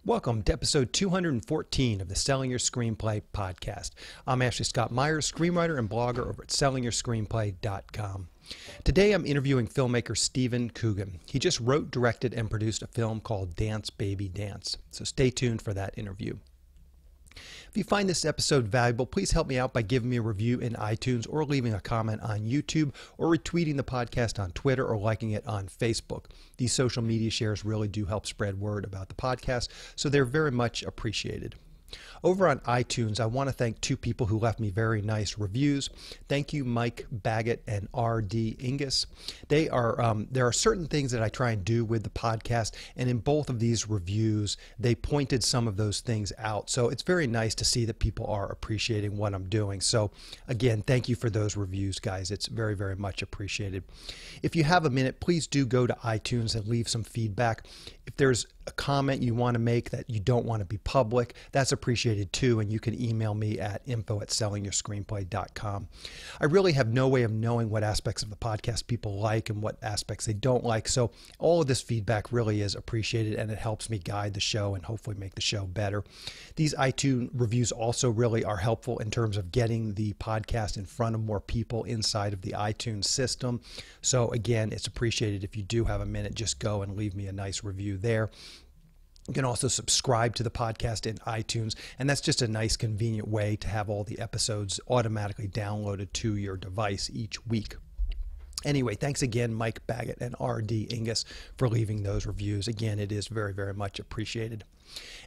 Welcome to episode 214 of the Selling Your Screenplay podcast. I'm Ashley Scott Myers, screenwriter and blogger over at sellingyourscreenplay.com. Today I'm interviewing filmmaker Stephen Kogon. He just wrote, directed, and produced a film called Dance Baby Dance. So stay tuned for that interview. If you find this episode valuable, please help me out by giving me a review in iTunes or leaving a comment on YouTube or retweeting the podcast on Twitter or liking it on Facebook. These social media shares really do help spread word about the podcast, so they're very much appreciated. Over on iTunes, I want to thank two people who left me very nice reviews. Thank you, Mike Baggett and R.D. Ingus. There are certain things that I try and do with the podcast, and in both of these reviews, they pointed some of those things out. So it's very nice to see that people are appreciating what I'm doing. So again, thank you for those reviews, guys. It's very, very much appreciated. If you have a minute, please do go to iTunes and leave some feedback. If there's a comment you want to make that you don't want to be public, that's appreciated too, and you can email me at info@sellingyourscreenplay.com. I really have no way of knowing what aspects of the podcast people like and what aspects they don't like, so all of this feedback really is appreciated, and it helps me guide the show and hopefully make the show better. These iTunes reviews also really are helpful in terms of getting the podcast in front of more people inside of the iTunes system. So again, it's appreciated. If you do have a minute, just go and leave me a nice review there. You can also subscribe to the podcast in iTunes, and that's just a nice, convenient way to have all the episodes automatically downloaded to your device each week. Anyway, thanks again, Mike Baggett and R.D. Ingus, for leaving those reviews. Again, it is very, very much appreciated.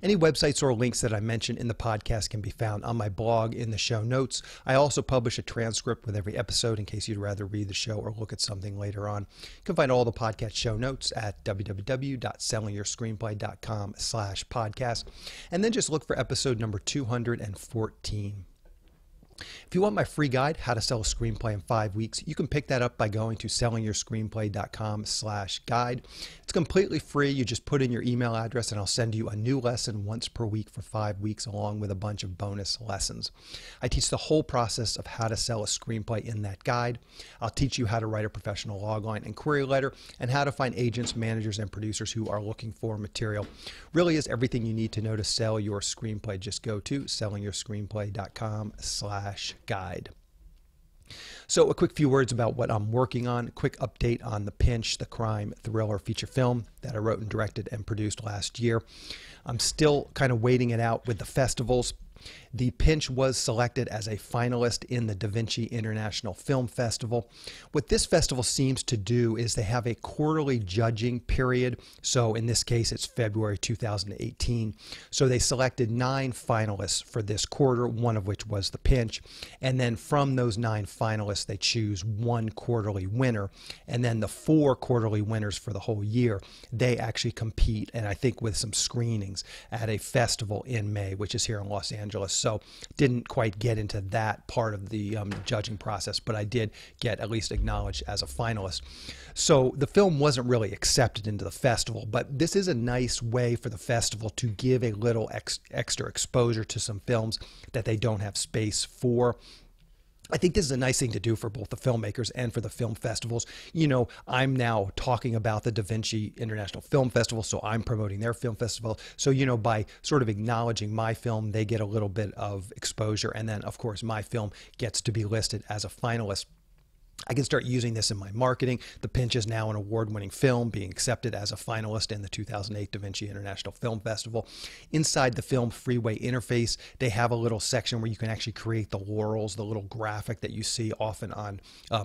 Any websites or links that I mention in the podcast can be found on my blog in the show notes. I also publish a transcript with every episode in case you'd rather read the show or look at something later on. You can find all the podcast show notes at www.sellingyourscreenplay.com/podcast, and then just look for episode number 214. If you want my free guide, How to Sell a Screenplay in 5 Weeks, you can pick that up by going to sellingyourscreenplay.com/guide. It's completely free. You just put in your email address and I'll send you a new lesson once per week for 5 weeks along with a bunch of bonus lessons. I teach the whole process of how to sell a screenplay in that guide. I'll teach you how to write a professional logline and query letter and how to find agents, managers, and producers who are looking for material. Really is everything you need to know to sell your screenplay. Just go to sellingyourscreenplay.com/guide. So a quick few words about what I'm working on. A quick update on The Pinch, the crime thriller feature film that I wrote and directed and produced last year. I'm still kind of waiting it out with the festivals. The Pinch was selected as a finalist in the Da Vinci International Film Festival. What this festival seems to do is they have a quarterly judging period. So in this case, it's February 2018. So they selected 9 finalists for this quarter, one of which was The Pinch. And then from those 9 finalists, they choose 1 quarterly winner. And then the 4 quarterly winners for the whole year, they actually compete, and I think with some screenings at a festival in May, which is here in Los Angeles. So didn't quite get into that part of the judging process, but I did get at least acknowledged as a finalist. So the film wasn't really accepted into the festival, but this is a nice way for the festival to give a little extra exposure to some films that they don't have space for. I think this is a nice thing to do for both the filmmakers and for the film festivals. You know, I'm now talking about the Da Vinci International Film Festival, so I'm promoting their film festival. So, you know, by sort of acknowledging my film, they get a little bit of exposure. And then, of course, my film gets to be listed as a finalist. I can start using this in my marketing. The Pinch is now an award-winning film being accepted as a finalist in the 2008 Da Vinci International Film Festival. Inside the film freeway interface, they have a little section where you can actually create the laurels, the little graphic that you see often on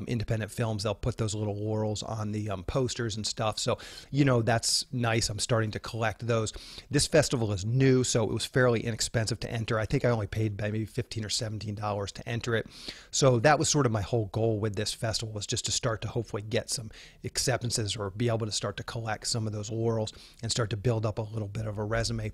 independent films. They'll put those little laurels on the posters and stuff. So, you know, that's nice. I'm starting to collect those. This festival is new, so it was fairly inexpensive to enter. I think I only paid maybe $15 or $17 to enter it. So that was sort of my whole goal with this festival, was just to start to hopefully get some acceptances or be able to start to collect some of those laurels and start to build up a little bit of a resume.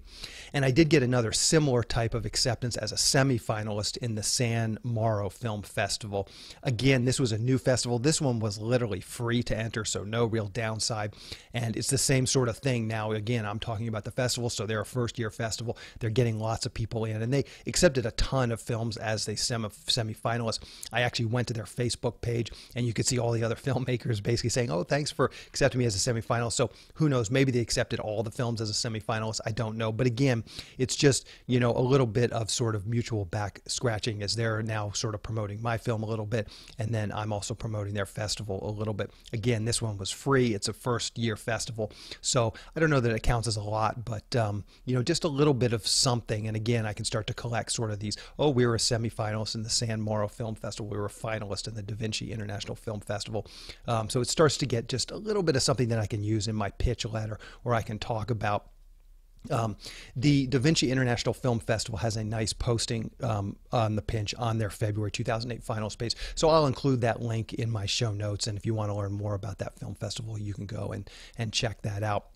And I did get another similar type of acceptance as a semi-finalist in the San Mauro Film Festival. Again, this was a new festival. This one was literally free to enter, so no real downside. And it's the same sort of thing now. Again, I'm talking about the festival, so they're a first-year festival. They're getting lots of people in, and they accepted a ton of films as they semi-finalists. I actually went to their Facebook page and you could see all the other filmmakers basically saying, oh, thanks for accepting me as a semifinalist. So who knows, maybe they accepted all the films as a semifinalist. I don't know. But again, it's just, you know, a little bit of sort of mutual back scratching, as they're now sort of promoting my film a little bit, and then I'm also promoting their festival a little bit. Again, this one was free. It's a first year festival, so I don't know that it counts as a lot, but you know, just a little bit of something. And again, I can start to collect sort of these, oh, we were a semifinalist in the San Mauro Film Festival, we were a finalist in the Da Vinci International Film Festival. So it starts to get just a little bit of something that I can use in my pitch letter, or I can talk about. The Da Vinci International Film Festival has a nice posting on the Pinch on their February 2008 finals page, so I'll include that link in my show notes, and if you want to learn more about that film festival, you can go and check that out.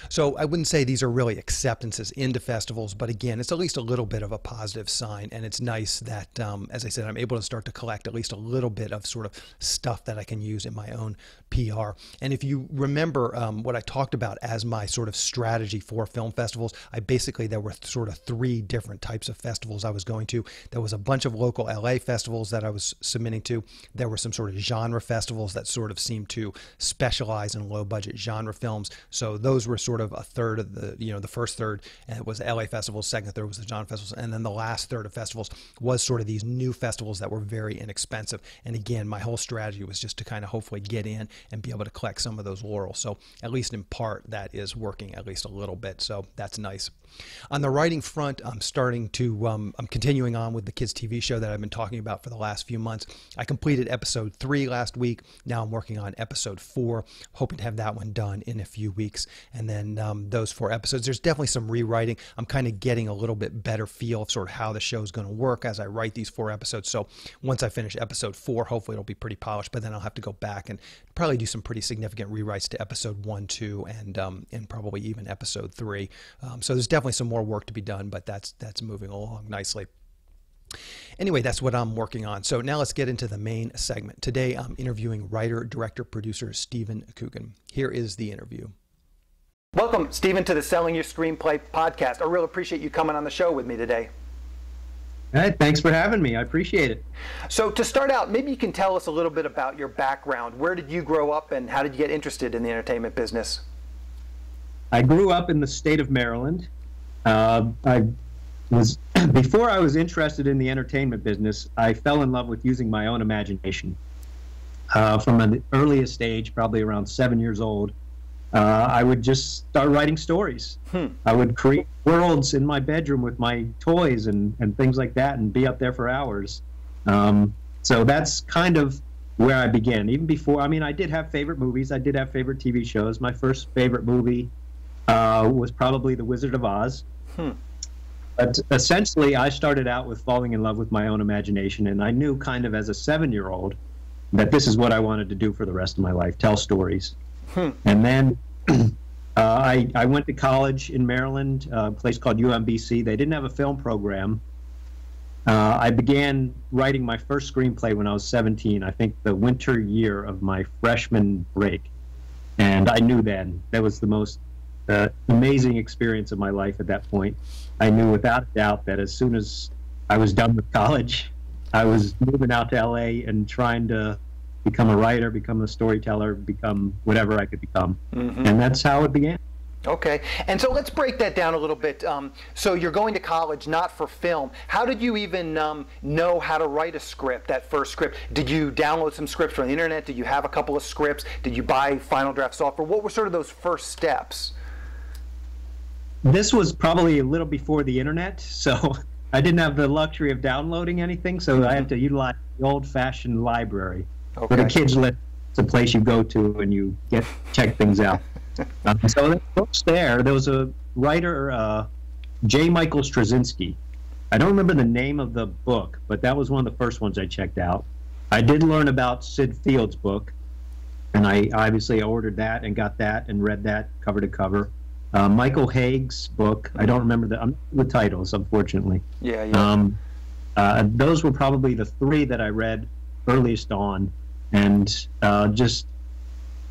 So I wouldn't say these are really acceptances into festivals, but again, it's at least a little bit of a positive sign, and it's nice that, as I said, I'm able to start to collect at least a little bit of sort of stuff that I can use in my own PR. And if you remember what I talked about as my sort of strategy for film festivals, there were sort of 3 different types of festivals I was going to. There was a bunch of local LA festivals that I was submitting to. There were some sort of genre festivals that sort of seemed to specialize in low budget genre films. So those were sort of a third of the, you know, the first third was the LA festivals, second third was the genre festivals, and then the last third of festivals was sort of these new festivals that were very inexpensive. And again, my whole strategy was just to kind of hopefully get in and be able to collect some of those laurels. So at least in part, that is working at least a little bit. So that's nice. On the writing front, I'm starting to, I'm continuing on with the kids TV show that I've been talking about for the last few months. I completed episode 3 last week. Now I'm working on episode 4, hoping to have that one done in a few weeks. And then those 4 episodes, there's definitely some rewriting. I'm kind of getting a little bit better feel of sort of how the show's going to work as I write these 4 episodes. So once I finish episode 4, hopefully it'll be pretty polished, but then I'll have to go back and probably do some pretty significant rewrites to episode 1, 2, and probably even episode 3. So there's definitely some more work to be done, but that's moving along nicely. Anyway, that's what I'm working on. So now let's get into the main segment. Today I'm interviewing writer, director, producer Stephen Kogon. Here is the interview. Welcome, Stephen, to the Selling Your Screenplay podcast. I really appreciate you coming on the show with me today. Hey, thanks for having me. I appreciate it. So to start out, maybe you can tell us a little bit about your background. Where did you grow up, and how did you get interested in the entertainment business? I grew up in the state of Maryland. Before I was interested in the entertainment business, I fell in love with using my own imagination. From an earliest age, probably around 7 years old, I would just start writing stories. I would create worlds in my bedroom with my toys and things like that, and be up there for hours. So that's kind of where I began. Even before, I mean, I did have favorite movies. I did have favorite TV shows. My first favorite movie was probably The Wizard of Oz. But essentially, I started out with falling in love with my own imagination, and I knew kind of as a 7-year-old that this is what I wanted to do for the rest of my life, tell stories. And then I went to college in Maryland, a place called UMBC. They didn't have a film program. I began writing my first screenplay when I was 17, I think the winter year of my freshman break. And I knew then that was the most amazing experience of my life at that point. I knew without a doubt that as soon as I was done with college, I was moving out to LA and trying to become a writer, become a storyteller, become whatever I could become. And that's how it began. Okay, and so let's break that down a little bit. So you're going to college not for film. How did you even know how to write a script, that first script? Did you download some scripts from the internet? Did you have a couple of scripts? Did you buy Final Draft software? What were sort of those first steps? This was probably a little before the internet, so I didn't have the luxury of downloading anything, so I had to utilize the old-fashioned library. For the kids' list, it's a place you go to and you check things out. So there was a writer, J. Michael Straczynski. I don't remember the name of the book, but that was one of the first ones I checked out. I did learn about Sid Field's book, and I obviously ordered that and got that and read that cover to cover. Michael Haig's book, I don't remember the titles, unfortunately. Those were probably the 3 that I read earliest on, and just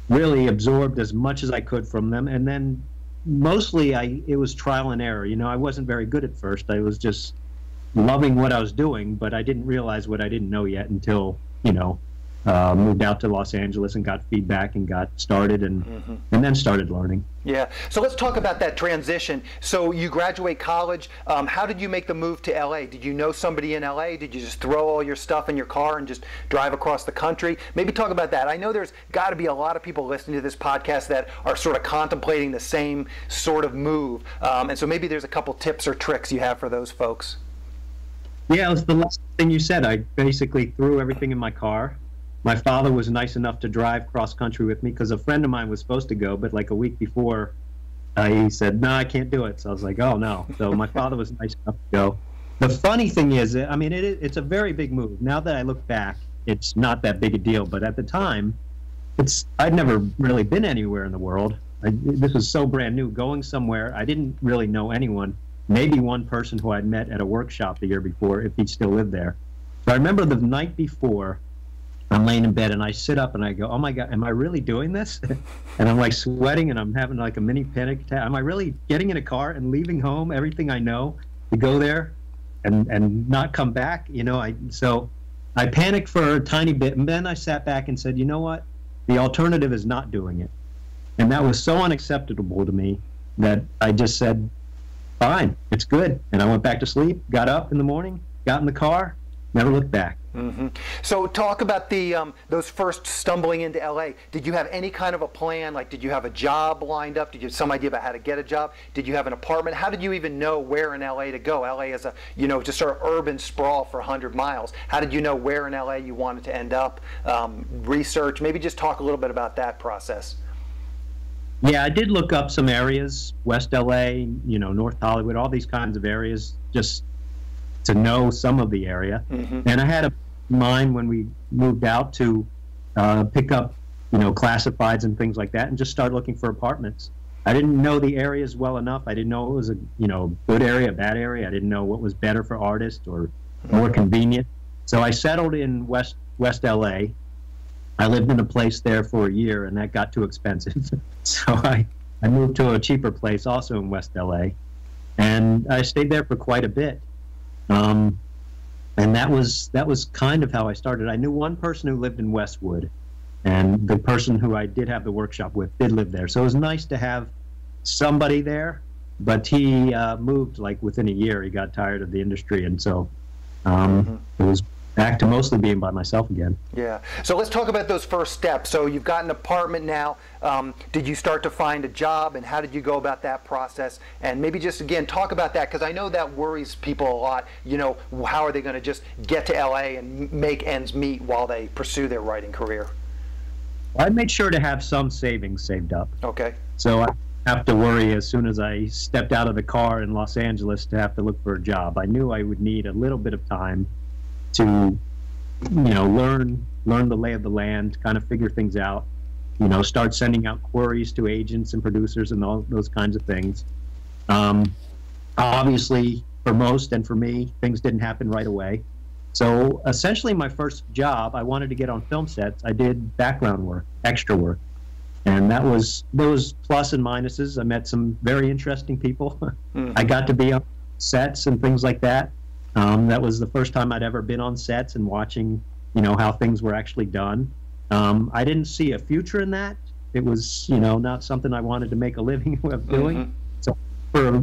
really absorbed as much as I could from them. And then mostly it was trial and error. You know, I wasn't very good at first. I was just loving what I was doing, but I didn't realize what I didn't know yet until, you know, moved out to Los Angeles and got feedback and got started and then started learning. Yeah. So let's talk about that transition. So you graduate college. How did you make the move to LA? Did you know somebody in LA? Did you just throw all your stuff in your car and just drive across the country? Maybe talk about that. I know there's got to be a lot of people listening to this podcast that are sort of contemplating the same sort of move. And so maybe there's a couple tips or tricks you have for those folks. Yeah, it was the last thing you said. I basically threw everything in my car. My father was nice enough to drive cross country with me because a friend of mine was supposed to go, but like a week before, he said, "No, I can't do it." So I was like, "Oh no!" So my father was nice enough to go. The funny thing is, I mean, it's a very big move. Now that I look back, it's not that big a deal. But at the time, I'd never really been anywhere in the world. This was so brand new. Going somewhere, I didn't really know anyone. Maybe one person who I'd met at a workshop the year before, if he still lived there. So I remember the night before, I'm laying in bed and I sit up and I go, "Oh my God, am I really doing this?" And I'm like sweating and I'm having like a mini panic attack. Am I really getting in a car and leaving home, everything I know, to go there and not come back? So I panicked for a tiny bit and then I sat back and said, you know what? The alternative is not doing it. And that was so unacceptable to me that I just said, fine, it's good. And I went back to sleep, got up in the morning, got in the car, never looked back. So talk about those first stumbling into LA. Did you have any kind of a plan? Like, did you have a job lined up? Did you have some idea about how to get a job? Did you have an apartment? How did you even know where in LA to go? LA is a, just sort of urban sprawl for 100 miles. How did you know where in LA you wanted to end up? Research, maybe just talk a little bit about that process. Yeah, I did look up some areas, West LA, North Hollywood, all these kinds of areas, just to know some of the area. And I had a mind when we moved out to pick up, classifieds and things like that and just start looking for apartments. I didn't know the areas well enough. I didn't know it was a, good area, a bad area. I didn't know what was better for artists or more convenient. So I settled in West LA. I lived in a place there for a year and that got too expensive. So I moved to a cheaper place also in West LA. And I stayed there for quite a bit. And that was kind of how I started. I knew one person who lived in Westwood, and the person who I did have the workshop with did live there. So it was nice to have somebody there, but he moved like within a year. He got tired of the industry, and so it was back to mostly being by myself again. Yeah. So let's talk about those first steps. So you've got an apartment now. Did you start to find a job, and how did you go about that process? And maybe just, again, talk about that, because I know that worries people a lot. How are they going to just get to LA and make ends meet while they pursue their writing career? Well, I made sure to have some savings saved up. Okay. So I have to worry as soon as I stepped out of the car in Los Angeles to have to look for a job. I knew I would need a little bit of time to, learn the lay of the land, kind of figure things out, start sending out queries to agents and producers and all those kinds of things. Obviously, for most and for me, things didn't happen right away. So essentially my first job, I wanted to get on film sets. I did background work, extra work. And there was plus and minuses. I met some very interesting people. I got to be on sets and things like that. That was the first time I'd ever been on sets and watching, how things were actually done. I didn't see a future in that. It was, not something I wanted to make a living of doing. So for,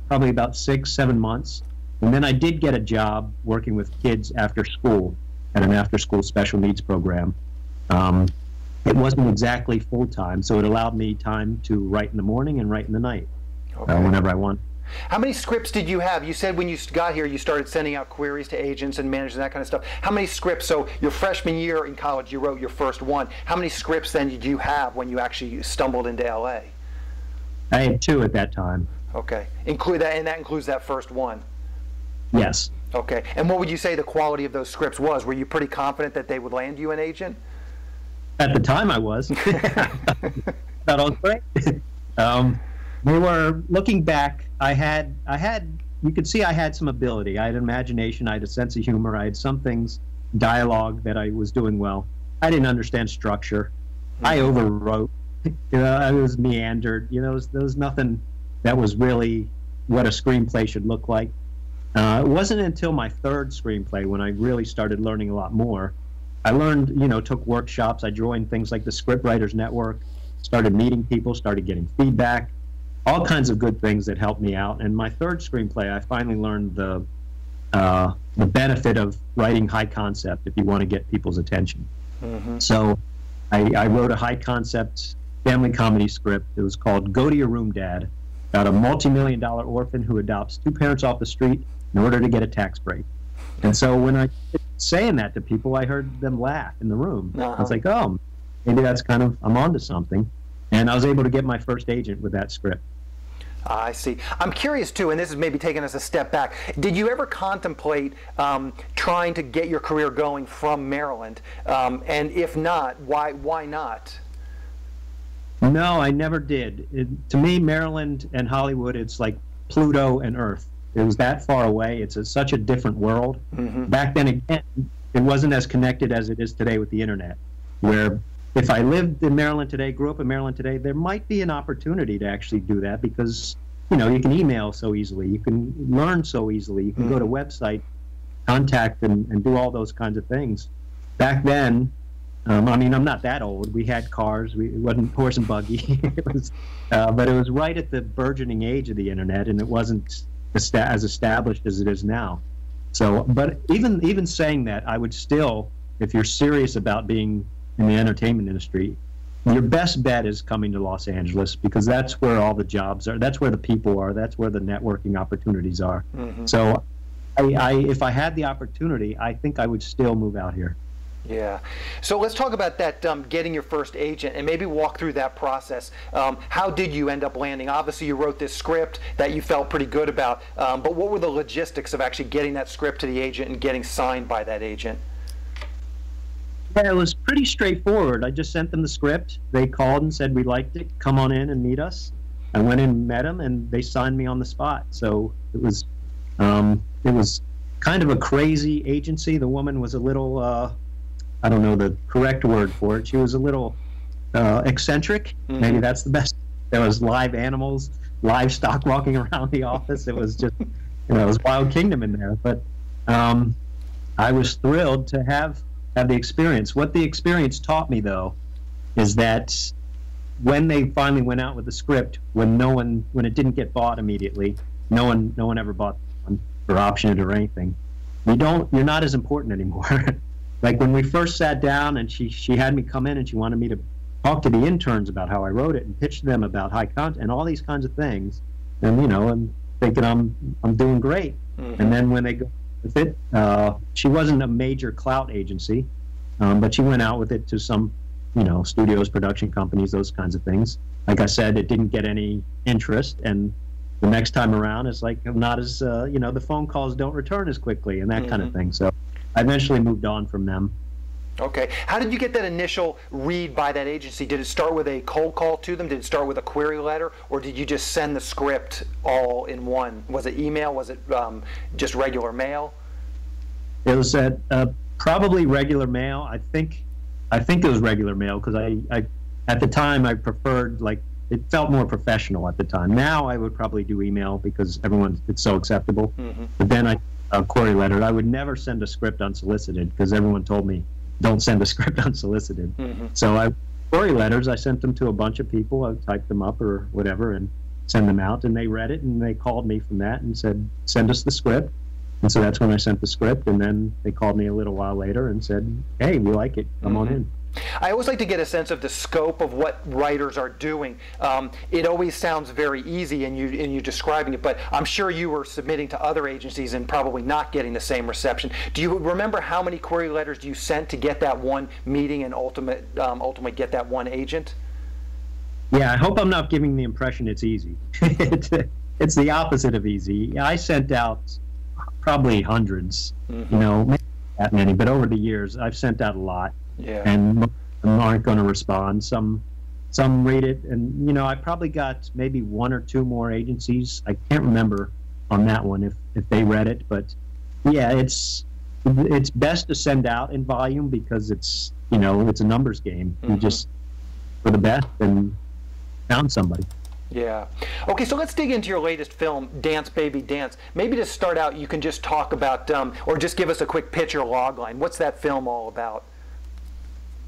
probably about 6-7 months. And then I did get a job working with kids after school at an after-school special needs program. It wasn't exactly full-time, so it allowed me time to write in the morning and write in the night, whenever I want. How many scripts did you have? You said when you got here you started sending out queries to agents and managers and that kind of stuff. How many scripts? So your freshman year in college you wrote your first one. How many scripts then did you have when you actually stumbled into LA? I had 2 at that time. Okay. Include that, and that includes that first one? Yes. Okay. And what would you say the quality of those scripts was? Were you pretty confident that they would land you an agent? At the time I was. That was great. We were looking back. I had, you could see I had some ability. I had an imagination. I had a sense of humor. I had some things, dialogue that I was doing well. I didn't understand structure. I overwrote. I was meandered. There was nothing that was really what a screenplay should look like. It wasn't until my 3rd screenplay when I really started learning a lot more I learned, took workshops. I joined things like the Scriptwriters Network, started meeting people, started getting feedback, all kinds of good things that helped me out. And my third screenplay, I finally learned the benefit of writing high concept if you want to get people's attention. So I wrote a high concept family comedy script. It was called Go to Your Room, Dad, about a multi-million-dollar orphan who adopts two parents off the street in order to get a tax break. And so when I was saying that to people, I heard them laugh in the room. I was like, oh, maybe that's I'm onto something. And I was able to get my first agent with that script. I see. I'm curious too, and this is maybe taking us a step back. Did you ever contemplate trying to get your career going from Maryland? And if not, why not? No, I never did. To me, Maryland and Hollywood, it's like Pluto and Earth. It was that far away. It's such a different world. Back then, again, it wasn't as connected as it is today with the internet, where if I lived in Maryland today, grew up in Maryland today, there might be an opportunity to actually do that because, you can email so easily. You can learn so easily. You can go to website, contact, and do all those kinds of things. Back then, I'm not that old. We had cars. It wasn't horse and buggy. But it was right at the burgeoning age of the internet, and it wasn't as established as it is now. So, but even saying that, I would still, if you're serious about being in the entertainment industry, your best bet is coming to Los Angeles because that's where all the jobs are. That's where the people are. That's where the networking opportunities are. So, if I had the opportunity, I think I would still move out here. Yeah. So let's talk about that, getting your first agent, and maybe walk through that process. How did you end up landing? Obviously, you wrote this script that you felt pretty good about, but what were the logistics of actually getting that script to the agent and getting signed by that agent? Yeah, it was pretty straightforward. I just sent them the script. They called and said, we liked it. Come on in and meet us. I went in and met them, and they signed me on the spot. So it was kind of a crazy agency. The woman was a little... I don't know the correct word for it. She was a little eccentric. Maybe that's the best. There was live animals, livestock walking around the office. It was just, it was Wild Kingdom in there. But I was thrilled to have the experience. What the experience taught me, though, is that when they finally went out with the script, when it didn't get bought immediately, no one ever bought one or optioned it or anything. You're not as important anymore. Like when we first sat down and she had me come in and she wanted me to talk to the interns about how I wrote it and pitch to them about high content and all these kinds of things. And, I'm thinking I'm doing great. And then when they go with it, she wasn't a major clout agency, but she went out with it to some, studios, production companies, those kinds of things. Like I said, it didn't get any interest. And the next time around, it's like not as, the phone calls don't return as quickly and that kind of thing. So I eventually moved on from them. Okay. How did you get that initial read by that agency? Did it start with a cold call to them? Did it start with a query letter? Or did you just send the script all in one? Was it email? Was it just regular mail? It was probably regular mail. I think it was regular mail because I at the time I preferred, it felt more professional at the time. Now I would probably do email because it's so acceptable. But then a query letter. I would never send a script unsolicited because everyone told me don't send a script unsolicited. So query letters, I sent them to a bunch of people. I typed them up or whatever and send them out, and they read it and they called me from that and said, send us the script. And so that's when I sent the script, and then they called me a little while later and said, hey, we like it, come on in. I always like to get a sense of the scope of what writers are doing. It always sounds very easy in you describing it, but I'm sure you were submitting to other agencies and probably not getting the same reception. Do you remember how many query letters you sent to get that one meeting and ultimately get that one agent? Yeah, I hope I'm not giving the impression it's easy. It's the opposite of easy. I sent out probably hundreds, maybe that many, but over the years I've sent out a lot. Yeah. And most of them aren't going to respond. Some read it, and I probably got maybe one or two more agencies. I can't remember on that one if they read it, but yeah, it's best to send out in volume because it's a numbers game. You just for the best and found somebody. Yeah. Okay, so let's dig into your latest film, Dance Baby Dance. Maybe to start out, you can just talk about, or just give us a quick pitch or log line. What's that film all about?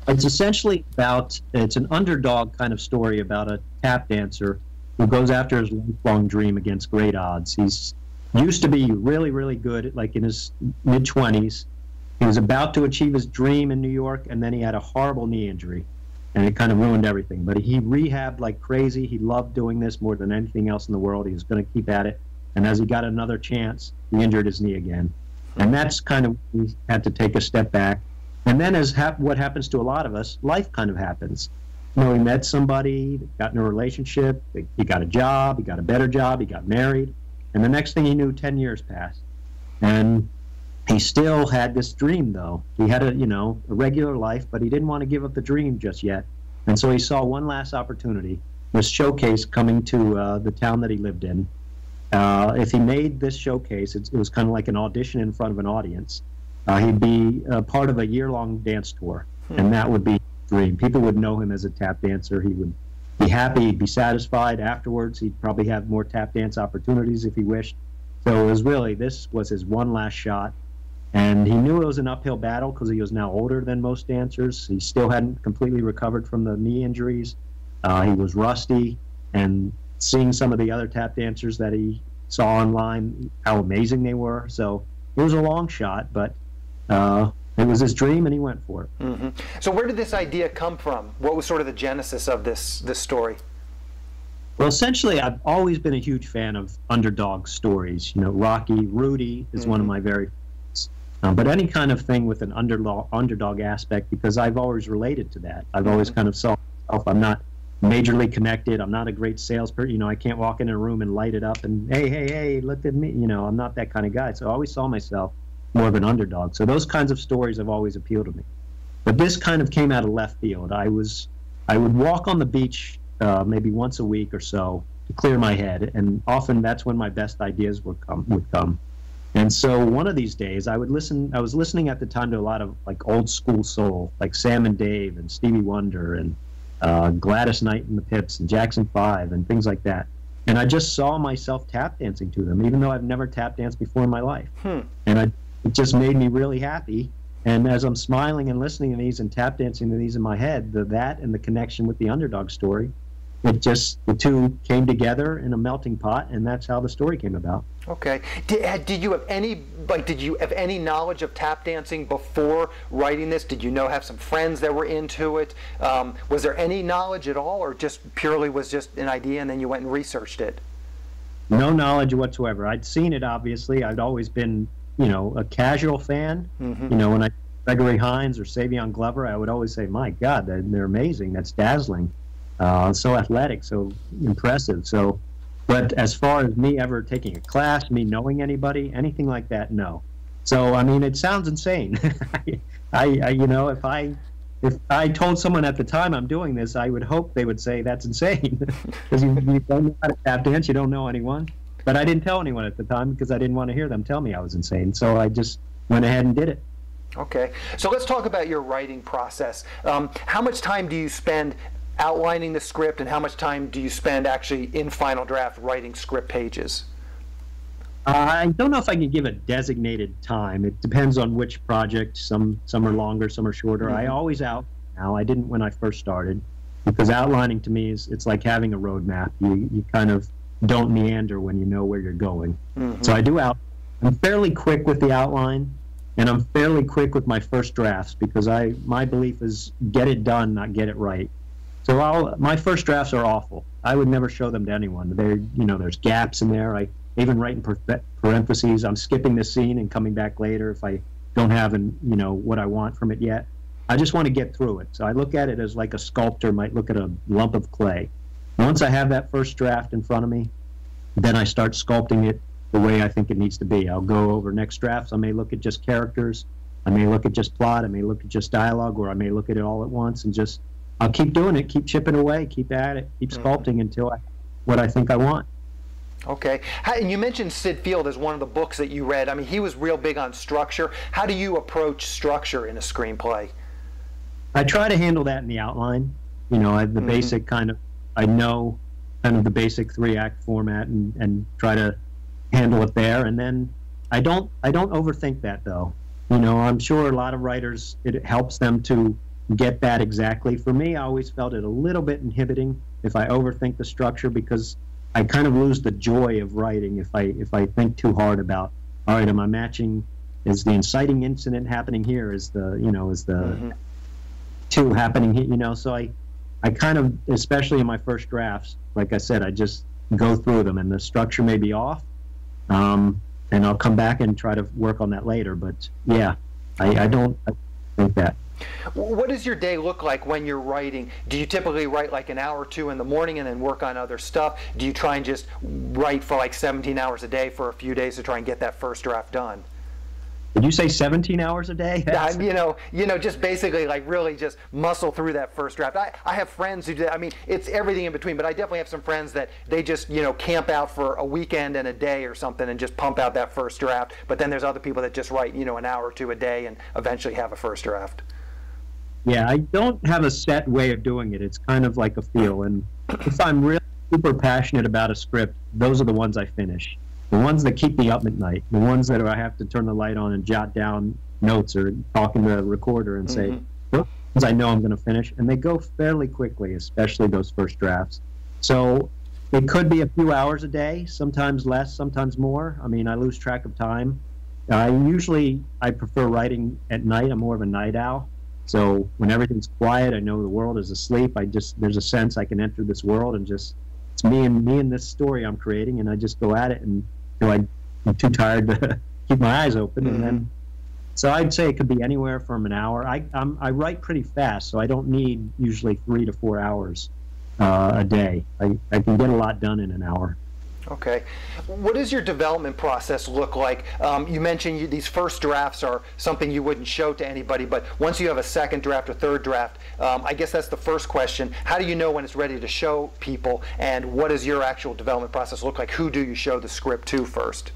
It's essentially it's an underdog kind of story about a tap dancer who goes after his lifelong dream against great odds. He's used to be really, really good, like in his mid-20s. He was about to achieve his dream in New York, and then he had a horrible knee injury, and it kind of ruined everything. But he rehabbed like crazy. He loved doing this more than anything else in the world. He was going to keep at it. And as he got another chance, he injured his knee again. And that's kind of, he had to take a step back. And then what happens to a lot of us, life kind of happens. You know, he met somebody, got in a relationship, he got a job, he got a better job, he got married. And the next thing he knew, 10 years passed. And he still had this dream, though. He had a regular life, but he didn't want to give up the dream just yet. And so he saw one last opportunity, this showcase coming to the town that he lived in. If he made this showcase, it was kind of like an audition in front of an audience. He'd be part of a year-long dance tour, and that would be his dream. People would know him as a tap dancer. He would be happy, he'd be satisfied afterwards. He'd probably have more tap dance opportunities if he wished. So this was his one last shot. And he knew it was an uphill battle because he was now older than most dancers. He still hadn't completely recovered from the knee injuries. He was rusty, and seeing some of the other tap dancers that he saw online, how amazing they were. So it was a long shot, but it was his dream, and he went for it. Mm-hmm. So where did this idea come from? What was sort of the genesis of this story? Well, essentially, I've always been a huge fan of underdog stories. You know, Rocky, Rudy is one of my very favorites. But any kind of thing with an underdog aspect, because I've always related to that. I've always kind of saw myself, I'm not majorly connected. I'm not a great salesperson. You know, I can't walk in a room and light it up and, hey, look at me. You know, I'm not that kind of guy. So I always saw myself more of an underdog. So those kinds of stories have always appealed to me. But this kind of came out of left field. I would walk on the beach maybe once a week or so to clear my head, and often that's when my best ideas would come. And so one of these days I was listening at the time to a lot of like old school soul, like Sam and Dave and Stevie Wonder and Gladys Knight and the Pips and Jackson 5 and things like that. And I just saw myself tap dancing to them, even though I've never tap danced before in my life. And it just made me really happy. And as I'm smiling and listening to these and tap dancing to these in my head, that and the connection with the underdog story, the two came together in a melting pot, and that's how the story came about. Okay. Did you have any knowledge of tap dancing before writing this? Did you have some friends that were into it? Was there any knowledge at all, or just purely was just an idea and then you went and researched it? No knowledge whatsoever. I'd seen it, obviously. I'd always been, a casual fan. When I Gregory Hines or Savion Glover, I would always say, my God, they're amazing. That's dazzling. So athletic, so impressive. But as far as me ever taking a class, me knowing anybody, anything like that, no. So I mean, it sounds insane. If I told someone at the time I'm doing this, I would hope they would say that's insane, because you don't know how to tap dance, you don't know anyone. But I didn't tell anyone at the time because I didn't want to hear them tell me I was insane. So I just went ahead and did it. Okay, so let's talk about your writing process. How much time do you spend outlining the script, and how much time do you spend actually in final draft writing script pages? I don't know if I can give a designated time. It depends on which project. Some are longer, some are shorter. I always outline now. I didn't when I first started, because outlining to me it's like having a roadmap. You kind of don't meander when you know where you're going. So I do out. I'm fairly quick with the outline, and I'm fairly quick with my first drafts, because my belief is get it done, not get it right. So my first drafts are awful. I would never show them to anyone. There's gaps in there. I even write in parentheses. I'm skipping this scene and coming back later if I don't have what I want from it yet. I just want to get through it. So I look at it as like a sculptor might look at a lump of clay. Once I have that first draft in front of me, then I start sculpting it the way I think it needs to be. I'll go over next drafts. I may look at just characters. I may look at just plot. I may look at just dialogue, or I may look at it all at once and just I'll keep doing it, keep chipping away, keep at it, keep sculpting until what I think I want. Okay. And you mentioned Sid Field as one of the books that you read. I mean, he was real big on structure. How do you approach structure in a screenplay? I try to handle that in the outline. The basic I know kind of the basic 3-act format and try to handle it there. And then I don't overthink that, though. I'm sure a lot of writers, it helps them to get that exactly. For me, I always felt it a little bit inhibiting if I overthink the structure, because I kind of lose the joy of writing if I think too hard about, all right, am I matching, is the inciting incident happening here, is the two happening here, so I kind of, especially in my first drafts, like I said, I just go through them, and the structure may be off, and I'll come back and try to work on that later. But yeah, I don't think that. What does your day look like when you're writing? Do you typically write like an hour or two in the morning and then work on other stuff? Do you try and just write for like 17 hours a day for a few days to try and get that first draft done? Did you say 17 hours a day? Just basically like really just muscle through that first draft. I have friends who do that. I mean, it's everything in between, but I definitely have some friends that they just, camp out for a weekend and a day or something and just pump out that first draft. But then there's other people that just write, an hour or two a day and eventually have a first draft. Yeah, I don't have a set way of doing it. It's kind of like a feel. And if I'm really super passionate about a script, those are the ones I finish. The ones that keep me up at night, the ones that I have to turn the light on and jot down notes or talk in the recorder and say, those ones I know I'm going to finish. And they go fairly quickly, especially those first drafts. So it could be a few hours a day, sometimes less, sometimes more. I mean, I lose track of time. I prefer writing at night. I'm more of a night owl. So when everything's quiet, I know the world is asleep. There's a sense I can enter this world and just, it's me and this story I'm creating, and I just go at it, and I'm too tired to keep my eyes open. And then, so I'd say it could be anywhere from an hour. I write pretty fast, so I don't need usually 3 to 4 hours a day. I can get a lot done in an hour. Okay. What does your development process look like? You mentioned these first drafts are something you wouldn't show to anybody, but once you have a second draft or third draft, I guess that's the first question. How do you know when it's ready to show people, and what does your actual development process look like? Who do you show the script to first?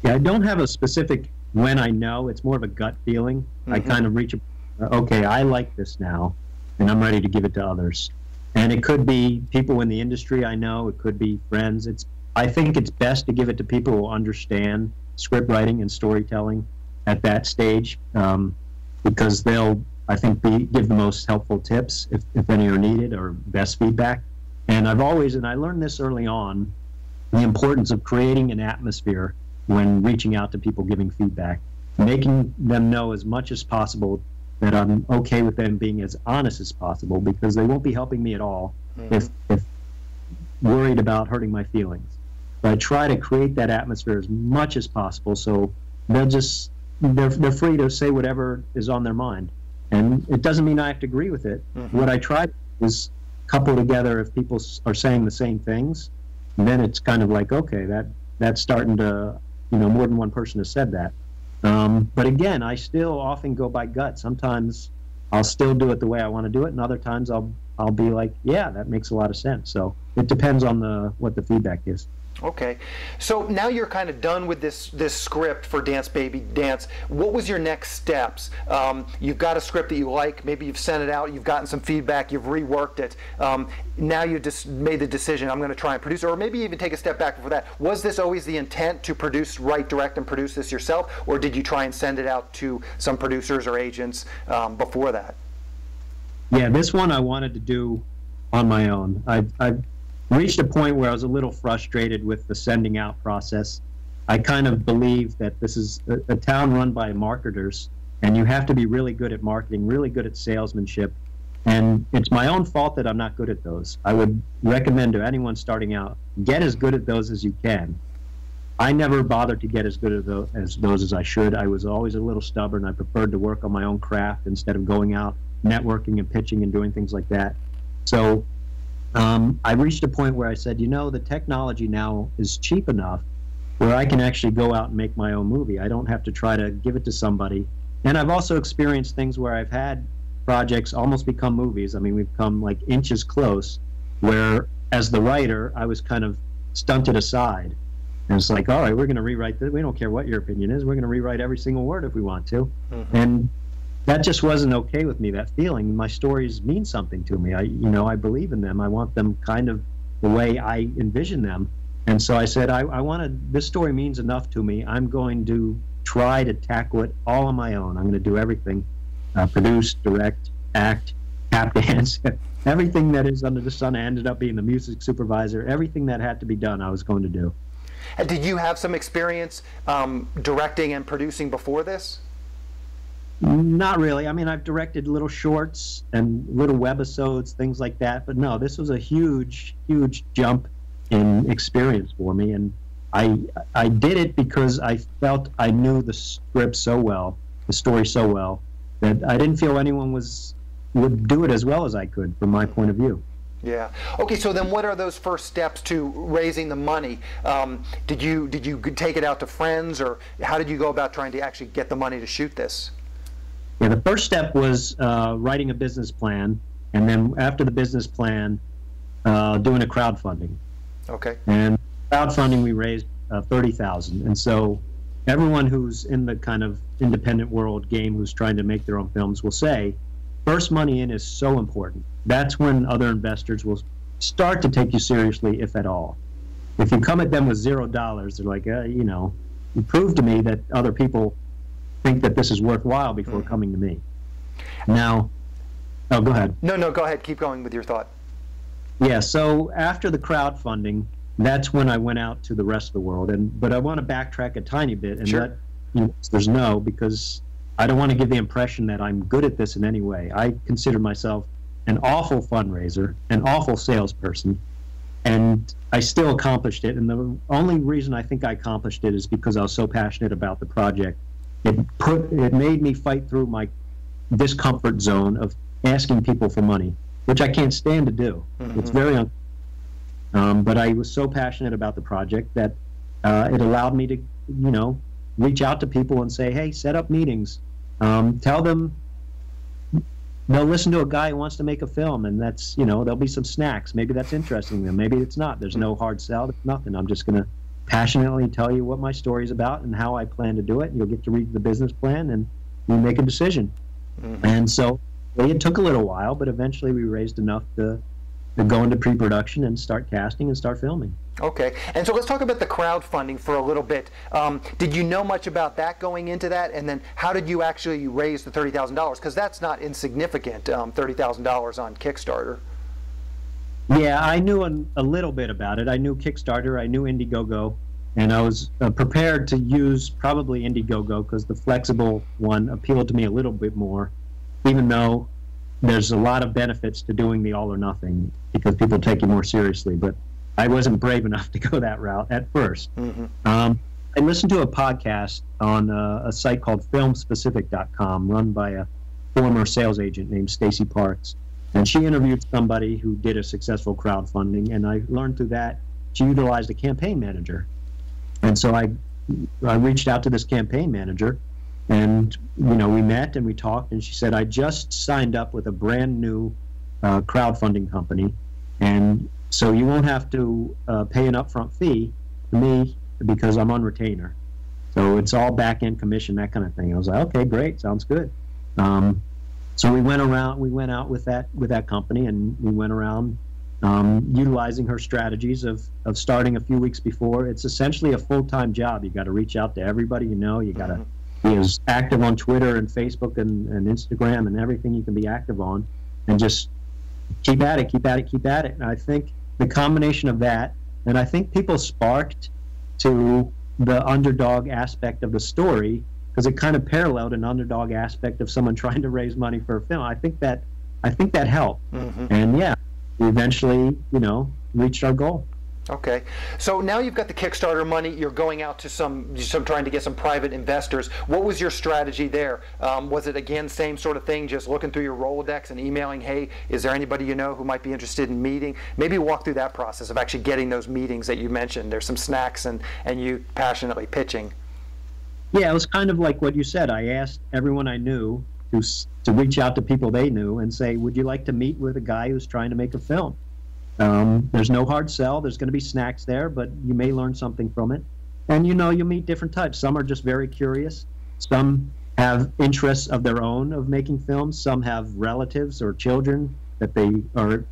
Yeah, I don't have a specific when I know. It's more of a gut feeling. I kind of reach, okay, I like this now, and I'm ready to give it to others. And it could be people in the industry I know. It could be friends. I think it's best to give it to people who understand script writing and storytelling at that stage, because they'll, I think, give the most helpful tips if any are needed, or best feedback. And I learned this early on, the importance of creating an atmosphere when reaching out to people giving feedback, making them know as much as possible that I'm okay with them being as honest as possible, because they won't be helping me at all if worried about hurting my feelings. But I try to create that atmosphere as much as possible, so they're free to say whatever is on their mind. And it doesn't mean I have to agree with it. What I try is couple together if people are saying the same things, and then it's kind of like, okay, that's starting to, more than one person has said that. But again, I still often go by gut. Sometimes I'll still do it the way I want to do it, and other times I'll be like, yeah, that makes a lot of sense. So it depends on what the feedback is. Okay, so now you're kind of done with this script for Dance Baby Dance. What was your next steps? You've got a script that you like, maybe you've sent it out, you've gotten some feedback, you've reworked it. Now you just made the decision, I'm going to try and produce it, or maybe even take a step back before that. Was this always the intent to write, direct, and produce this yourself, or did you try and send it out to some producers or agents before that? Yeah, this one I wanted to do on my own. I've reached a point where I was a little frustrated with the sending out process. I kind of believe that this is a town run by marketers, and you have to be really good at marketing, really good at salesmanship, and it's my own fault that I'm not good at those. I would recommend to anyone starting out, get as good at those as you can. I never bothered to get as good at those as I should. I was always a little stubborn. I preferred to work on my own craft instead of going out networking and pitching and doing things like that. So I reached a point where I said, the technology now is cheap enough where I can actually go out and make my own movie. I don't have to try to give it to somebody. And I've also experienced things where I've had projects almost become movies. I mean, we've come like inches close, where as the writer, I was kind of stunted aside. And it's like, all right, we're going to rewrite this. We don't care what your opinion is. We're going to rewrite every single word if we want to. And that just wasn't okay with me, that feeling. My stories mean something to me. I believe in them. I want them kind of the way I envision them. And so I said, this story means enough to me. I'm going to try to tackle it all on my own. I'm going to do everything, produce, direct, act, tap dance, everything that is under the sun. I ended up being the music supervisor. Everything that had to be done, I was going to do. And did you have some experience directing and producing before this? Not really. I mean, I've directed little shorts and little webisodes, things like that. But no, this was a huge, huge jump in experience for me. And I did it because I felt I knew the script so well, the story so well, that I didn't feel anyone would do it as well as I could from my point of view. Yeah. Okay. So then, what are those first steps to raising the money? Did you take it out to friends, or how did you go about trying to actually get the money to shoot this? Yeah, the first step was writing a business plan, and then after the business plan, doing a crowdfunding. Okay. And crowdfunding, we raised $30,000, and so everyone who's in the kind of independent world game, who's trying to make their own films, will say, first money in is so important. That's when other investors will start to take you seriously, if at all. If you come at them with $0, they're like, you prove to me that other people think that this is worthwhile before coming to me. Now, oh, go ahead. No, go ahead. Keep going with your thought. Yeah, so after the crowdfunding, that's when I went out to the rest of the world. But I want to backtrack a tiny bit and let listeners know, because I don't want to give the impression that I'm good at this in any way. I consider myself an awful fundraiser, an awful salesperson, and I still accomplished it. And the only reason I think I accomplished it is because I was so passionate about the project. It made me fight through my discomfort zone of asking people for money, which I can't stand to do. It's very but I was so passionate about the project that it allowed me to, reach out to people and say, hey, set up meetings. Tell them they'll listen to a guy who wants to make a film, and that's, there'll be some snacks. Maybe that's interesting to them. Maybe it's not. There's no hard sell. There's nothing. I'm just going to passionately tell you what my story is about and how I plan to do it. You'll get to read the business plan and you make a decision. And so it took a little while, but eventually we raised enough to go into pre-production and start casting and start filming. Okay, and so let's talk about the crowdfunding for a little bit. Did you know much about that going into that? And then how did you actually raise the $30,000? Because that's not insignificant, $30,000 on Kickstarter. Yeah, I knew a little bit about it. I knew Kickstarter, I knew Indiegogo, and I was prepared to use probably Indiegogo because the flexible one appealed to me a little bit more, even though there's a lot of benefits to doing the all or nothing because people take you more seriously. But I wasn't brave enough to go that route at first. I listened to a podcast on a site called filmspecific.com run by a former sales agent named Stacy Parks. And she interviewed somebody who did a successful crowdfunding, and I learned through that she utilized a campaign manager. And so I reached out to this campaign manager, and we met and we talked, and she said, I just signed up with a brand new crowdfunding company, and so you won't have to pay an upfront fee to me because I'm on retainer. So it's all back-end commission, that kind of thing. I was like, okay, great, sounds good. So we went out with that company, and we went around utilizing her strategies of starting a few weeks before. It's essentially a full-time job. You got to reach out to everybody you know. You got to be as active on Twitter and Facebook and Instagram and everything you can be active on, and just keep at it. And I think the combination of that, and I think people sparked to the underdog aspect of the story, because it kind of paralleled an underdog aspect of someone trying to raise money for a film. I think that helped. And yeah, we eventually, reached our goal. Okay, so now you've got the Kickstarter money. You're going out to some trying to get some private investors. What was your strategy there? Was it again same sort of thing, just looking through your Rolodex and emailing, hey, is there anybody you know who might be interested in meeting? Maybe walk through that process of actually getting those meetings that you mentioned. There's some snacks and you passionately pitching. Yeah, it was kind of like what you said. I asked everyone I knew to reach out to people they knew and say, would you like to meet with a guy who's trying to make a film? There's no hard sell. There's going to be snacks there, but you may learn something from it. And you meet different types. Some are just very curious. Some have interests of their own of making films. Some have relatives or children that they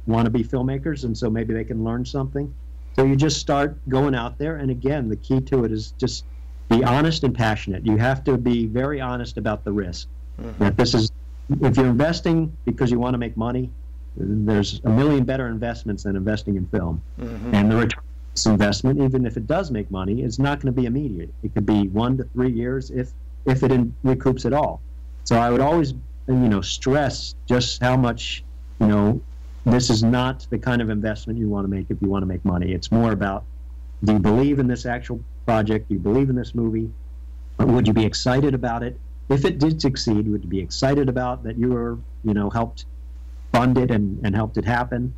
want to be filmmakers, and so maybe they can learn something. So you just start going out there. And again, the key to it is just be honest and passionate. You have to be very honest about the risk. That this is if you're investing because you want to make money, there's a million better investments than investing in film. And the return on this investment, even if it does make money, is not going to be immediate. It could be 1 to 3 years if it recoups at all. So I would always, stress just how much, this is not the kind of investment you want to make if you want to make money. It's more about, do you believe in this actual project? Do you believe in this movie? Would you be excited about it? If it did succeed, would you be excited about that you were, helped fund it and helped it happen?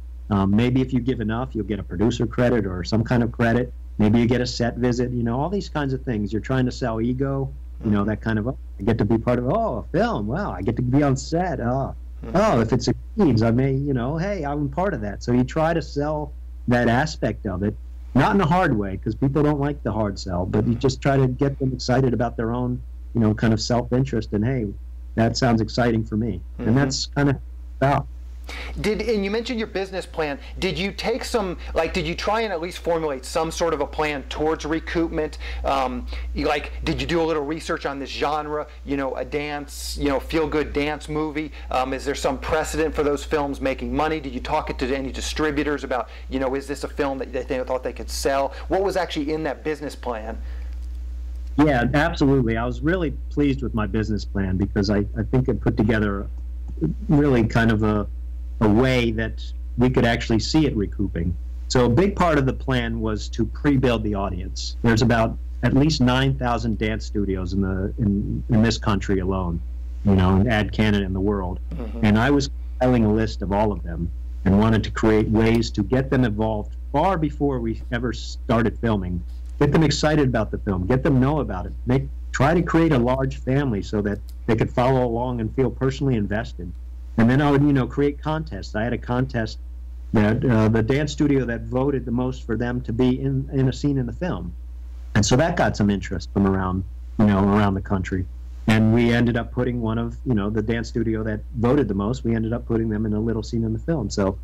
Maybe if you give enough, you'll get a producer credit or some kind of credit. Maybe you get a set visit, all these kinds of things. You're trying to sell ego, that kind of, I get to be part of, a film. Wow, I get to be on set. If it succeeds, I may, hey, I'm part of that. So you try to sell that aspect of it, not in a hard way, because people don't like the hard sell, but you just try to get them excited about their own, kind of self-interest, and hey, that sounds exciting for me. And that's kind of about. And you mentioned your business plan. Did you take did you try and at least formulate some sort of a plan towards recoupment? Did you do a little research on this genre, a dance, feel-good dance movie? Is there some precedent for those films making money? Did you talk to any distributors about, is this a film that they thought they could sell? What was actually in that business plan? Yeah, absolutely. I was really pleased with my business plan because I think it put together really kind of a way that we could actually see it recouping. So a big part of the plan was to pre-build the audience. There's about at least 9,000 dance studios in this country alone, and add Canada in the world. And I was compiling a list of all of them and wanted to create ways to get them involved far before we ever started filming. Get them excited about the film, get them know about it, try to create a large family so that they could follow along and feel personally invested. And then I would, create contests. I had a contest that the dance studio that voted the most for them to be in a scene in the film. And so that got some interest from around the country. And we ended up putting one of, the dance studio that voted the most, we ended up putting them in a little scene in the film. So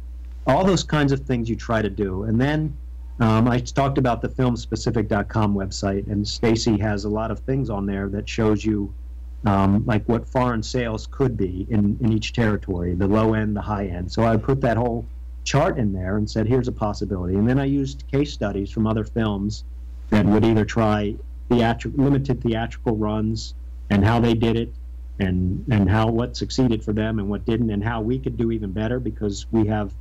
all those kinds of things you try to do. And then I talked about the filmspecific.com website, and Stacy has a lot of things on there that shows you like what foreign sales could be in each territory, the low end, the high end. So I put that whole chart in there and said, here's a possibility. And then I used case studies from other films that would either try limited theatrical runs and how they did it, and what succeeded for them and what didn't, and how we could do even better because we have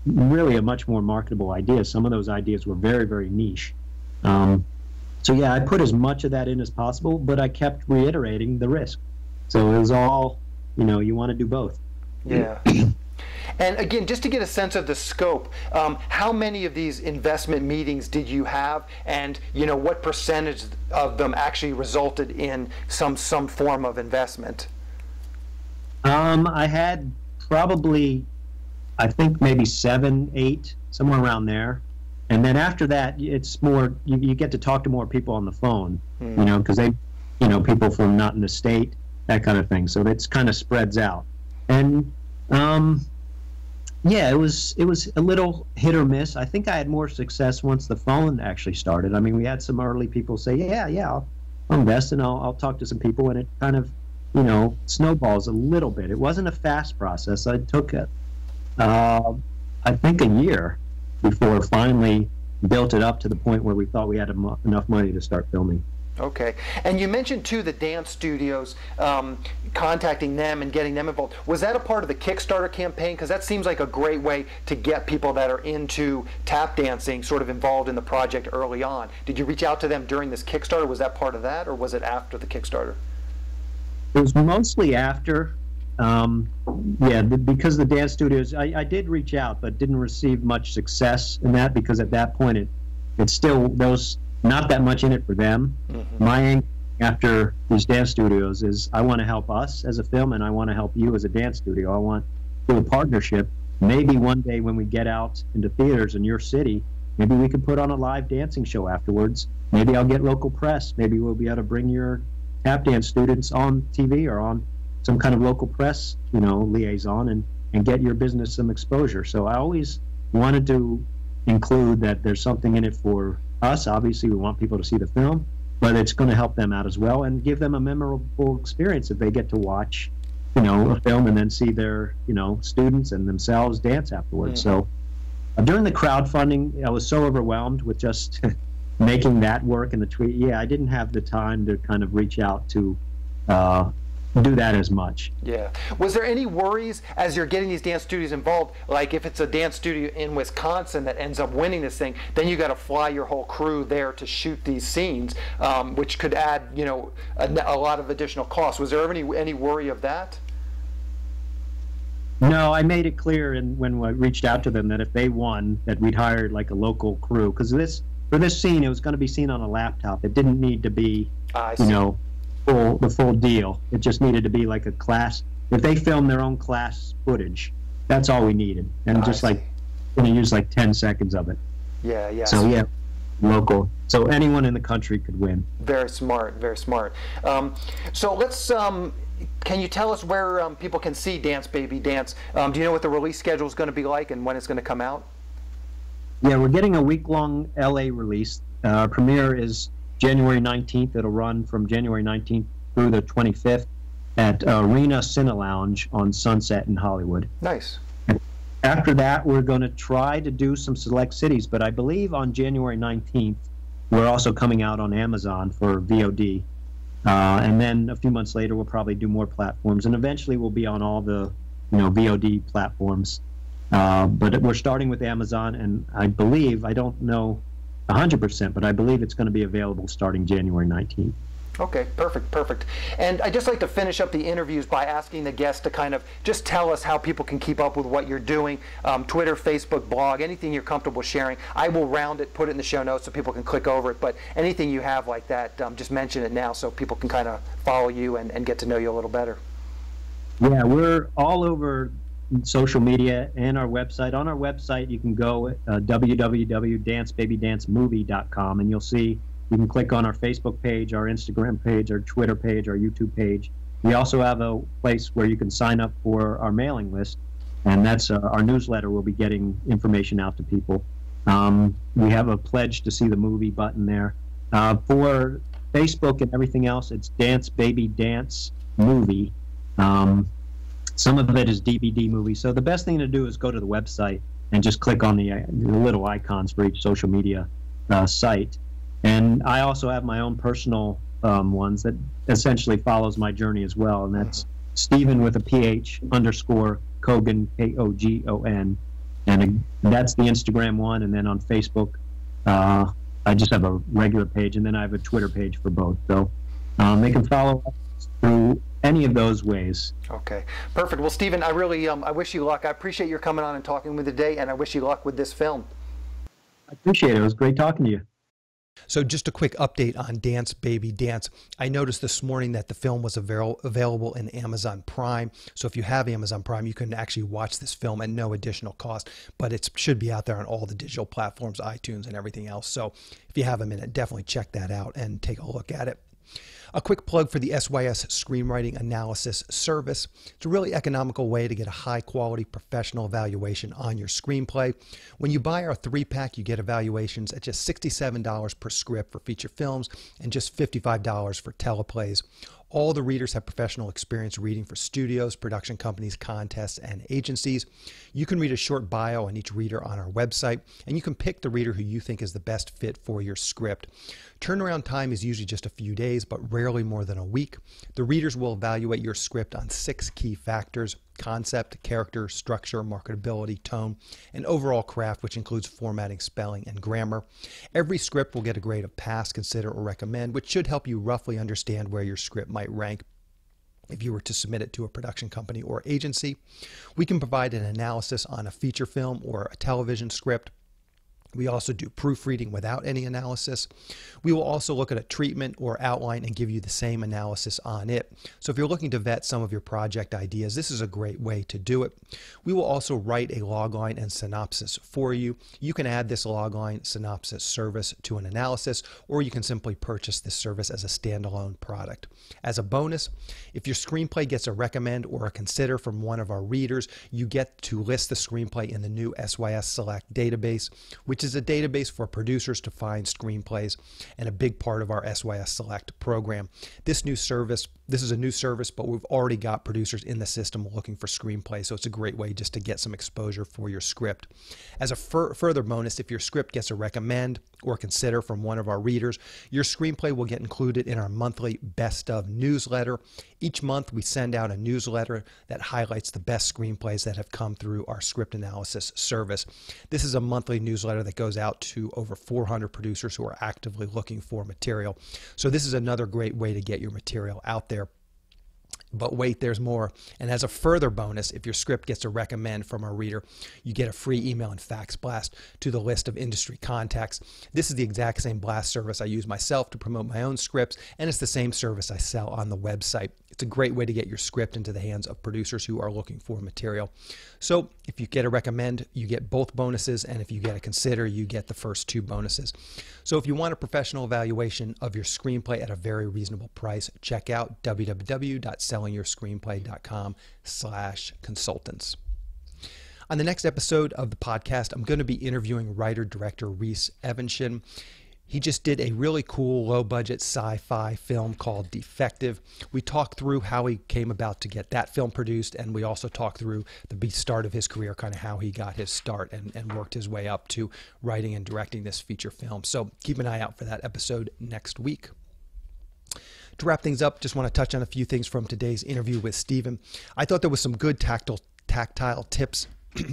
really a much more marketable idea. Some of those ideas were very, very niche. So yeah, I put as much of that in as possible, but I kept reiterating the risk. So it was all, you want to do both. Yeah. And again, just to get a sense of the scope, how many of these investment meetings did you have, and what percentage of them actually resulted in some form of investment? I had probably, I think maybe 7, 8, somewhere around there. And then after that, it's more, you get to talk to more people on the phone, because they, people from not in the state, that kind of thing. So it's kind of spreads out. And yeah, it was a little hit or miss. I think I had more success once the phone actually started. I mean, we had some early people say, yeah, I'll invest and I'll talk to some people, and it kind of, snowballs a little bit. It wasn't a fast process. I took it, I think, a year before finally built it up to the point where we thought we had enough money to start filming. Okay. And you mentioned, too, the dance studios, contacting them and getting them involved. Was that a part of the Kickstarter campaign? Because that seems like a great way to get people that are into tap dancing sort of involved in the project early on. Did you reach out to them during this Kickstarter? Was that part of that, or was it after the Kickstarter? It was mostly after. Yeah, because the dance studios, I did reach out, but didn't receive much success in that, because at that point it's still not that much in it for them. My aim after these dance studios is I want to help us as a film, and I want to help you as a dance studio. I want to do a partnership. Maybe one day when we get out into theaters in your city, maybe we could put on a live dancing show afterwards. Maybe I'll get local press. Maybe we'll be able to bring your tap dance students on TV or on some kind of local press, liaison, and get your business some exposure. So I always wanted to include that there's something in it for us. Obviously, we want people to see the film, but it's going to help them out as well and give them a memorable experience if they get to watch, a film and then see their, students and themselves dance afterwards. So during the crowdfunding, I was so overwhelmed with just making that work in the tweet. Yeah, I didn't have the time to kind of reach out to do that as much. Yeah. Was there any worries as you're getting these dance studios involved, like if it's a dance studio in Wisconsin that ends up winning this thing, then you got to fly your whole crew there to shoot these scenes, which could add, a lot of additional costs. Was there any worry of that? No, I made it clear when I reached out to them that if they won, that we'd hire like a local crew, because for this scene, it was going to be seen on a laptop. It didn't need to be, the full deal. It just needed to be like a class. If they filmed their own class footage, that's all we needed, and going to use like 10 seconds of it. Yeah, yeah. So yeah, local. So anyone in the country could win. Very smart, very smart. So let's. Can you tell us where people can see Dance Baby Dance? Do you know what the release schedule is going to be like and when it's going to come out? Yeah, we're getting a week-long LA release. Premiere is January 19th. It'll run from January 19th through the 25th at Arena Cine Lounge on Sunset in Hollywood. Nice. After that, we're going to try to do some select cities, but I believe on January 19th, we're also coming out on Amazon for VOD. And then a few months later, we'll probably do more platforms, and eventually we'll be on all the, VOD platforms. But we're starting with Amazon, and I believe, I don't know 100%, but I believe it's going to be available starting January 19th. Okay, perfect. And I'd just like to finish up the interviews by asking the guests to kind of just tell us how people can keep up with what you're doing, Twitter, Facebook, blog, anything you're comfortable sharing. I will round it, put it in the show notes so people can click over it, but anything you have like that, just mention it now so people can kind of follow you and get to know you a little better. Yeah, we're all over social media and our website. On our website, you can go www.dancebabydancemovie.com, and you'll see. You can click on our Facebook page, our Instagram page, our Twitter page, our YouTube page. We also have a place where you can sign up for our mailing list, and that's our newsletter. We'll be getting information out to people. We have a pledge to see the movie button there. For Facebook and everything else, it's Dance Baby Dance Movie. Some of it is DVD movie. So the best thing to do is go to the website and just click on the little icons for each social media site. And I also have my own personal ones that essentially follows my journey as well, and that's Stephen with a PH _ Kogon, Kogon, and that's the Instagram one. And then on Facebook, I just have a regular page, and then I have a Twitter page for both. So they can follow us through any of those ways. Okay, perfect. Well, Stephen, I really I wish you luck. I appreciate your coming on and talking with me today, and I wish you luck with this film. I appreciate it. It was great talking to you. So just a quick update on Dance Baby Dance. I noticed this morning that the film was available in Amazon Prime. So if you have Amazon Prime, you can actually watch this film at no additional cost, but it should be out there on all the digital platforms, iTunes and everything else. So if you have a minute, definitely check that out and take a look at it. A quick plug for the SYS Screenwriting Analysis Service. It's a really economical way to get a high-quality professional evaluation on your screenplay. When you buy our 3-pack, you get evaluations at just $67 per script for feature films and just $55 for teleplays. All the readers have professional experience reading for studios, production companies, contests, and agencies. You can read a short bio on each reader on our website, and you can pick the reader who you think is the best fit for your script. Turnaround time is usually just a few days, but rarely more than a week. The readers will evaluate your script on 6 key factors: concept, character, structure, marketability, tone, and overall craft, which includes formatting, spelling, and grammar. Every script will get a grade of pass, consider, or recommend, which should help you roughly understand where your script might rank if you were to submit it to a production company or agency. We can provide an analysis on a feature film or a television script. We also do proofreading without any analysis. We will also look at a treatment or outline and give you the same analysis on it. So if you're looking to vet some of your project ideas, this is a great way to do it. We will also write a logline and synopsis for you. You can add this logline synopsis service to an analysis, or you can simply purchase this service as a standalone product. As a bonus, if your screenplay gets a recommend or a consider from one of our readers, you get to list the screenplay in the new SYS Select database, which is a database for producers to find screenplays and a big part of our SYS Select program. This new service this is a new service, but we've already got producers in the system looking for screenplays, so it's a great way just to get some exposure for your script. As a further bonus, if your script gets a recommend or consider from one of our readers, your screenplay will get included in our monthly Best Of newsletter. Each month, we send out a newsletter that highlights the best screenplays that have come through our script analysis service. This is a monthly newsletter that goes out to over 400 producers who are actively looking for material. So this is another great way to get your material out there. But wait, there's more. And as a further bonus, if your script gets a recommend from our reader, you get a free email and fax blast to the list of industry contacts. This is the exact same blast service I use myself to promote my own scripts, and it's the same service I sell on the website. It's a great way to get your script into the hands of producers who are looking for material. So if you get a recommend, you get both bonuses, and if you get a consider, you get the first 2 bonuses. So if you want a professional evaluation of your screenplay at a very reasonable price, check out www.sellingyourscreenplay.com/consultants. On the next episode of the podcast, I'm going to be interviewing writer-director Rhys Evanson. He just did a really cool low-budget sci-fi film called Defective. We talked through how he came about to get that film produced, and we also talked through the start of his career, kind of how he got his start and worked his way up to writing and directing this feature film. So keep an eye out for that episode next week. To wrap things up, just want to touch on a few things from today's interview with Stephen. I thought there was some good tactile tips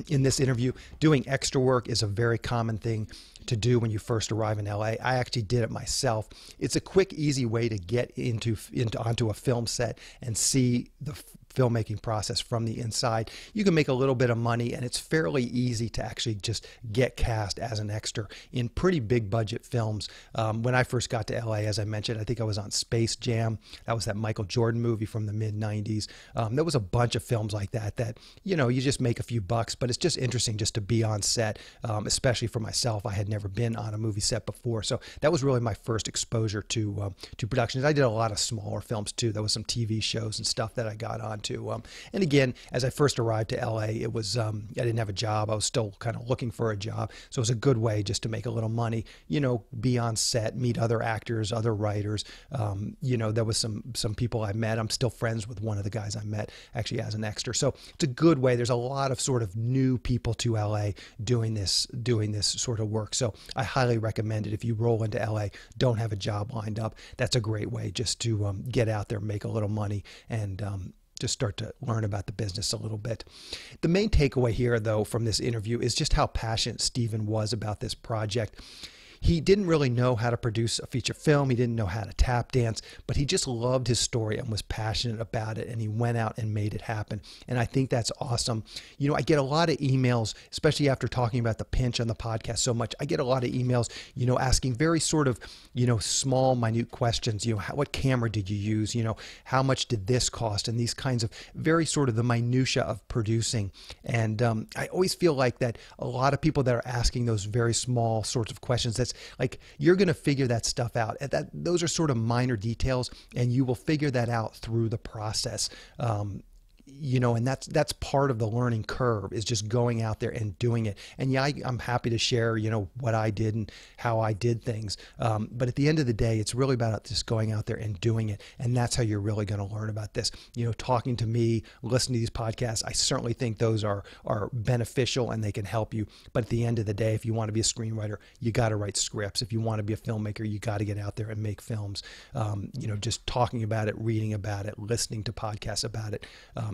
in this interview. Doing extra work is a very common thing to do when you first arrive in LA. I actually did it myself. It's a quick, easy way to get onto a film set and see the filmmaking process from the inside. You can make a little bit of money, and it's fairly easy to actually just get cast as an extra in pretty big budget films. When I first got to LA, as I mentioned, I think I was on Space Jam. That was that Michael Jordan movie from the mid-90s. There was a bunch of films like that, you know, you just make a few bucks, but it's just interesting just to be on set, especially for myself. I had never been on a movie set before, so that was really my first exposure to productions. I did a lot of smaller films too. There was some TV shows and stuff that I got on to. And again, as I first arrived to LA, it was I didn't have a job. I was still kind of looking for a job, so it was a good way just to make a little money. You know, be on set, meet other actors, other writers. You know, there was some people I met. I'm still friends with one of the guys I met actually as an extra. So it's a good way. There's a lot of sort of new people to LA doing this sort of work. So I highly recommend it. If you roll into LA, don't have a job lined up, that's a great way just to get out there, make a little money, and just start to learn about the business a little bit. The main takeaway here, though, from this interview is just how passionate Stephen was about this project. He didn't really know how to produce a feature film. He didn't know how to tap dance, but he just loved his story and was passionate about it, and he went out and made it happen. And I think that's awesome. You know, I get a lot of emails, especially after talking about The Pinch on the podcast so much. I get a lot of emails, you know, asking very sort of, you know, small, minute questions. You know, what camera did you use? You know, how much did this cost? And these kinds of very sort of the minutia of producing. And I always feel like that a lot of people that are asking those very small sorts of questions, that's like, you're going to figure that stuff out. Those are sort of minor details, and you will figure that out through the process. You know, and that's part of the learning curve, is just going out there and doing it. And yeah, I'm happy to share, you know, what I did and how I did things. But at the end of the day, it's really about just going out there and doing it. And that's how you're really going to learn about this. You know, talking to me, listening to these podcasts, I certainly think those are beneficial and they can help you. But at the end of the day, if you want to be a screenwriter, you got to write scripts. If you want to be a filmmaker, you got to get out there and make films. You know, just talking about it, reading about it, listening to podcasts about it,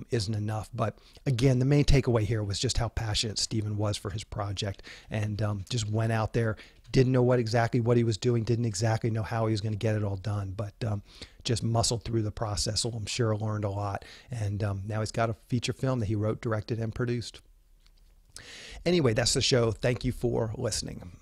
isn't enough. But again, the main takeaway here was just how passionate Stephen was for his project, and just went out there, didn't know exactly what he was doing, didn't exactly know how he was going to get it all done, but just muscled through the process. So I'm sure learned a lot, and now he's got a feature film that he wrote, directed, and produced. Anyway, that's the show. Thank you for listening.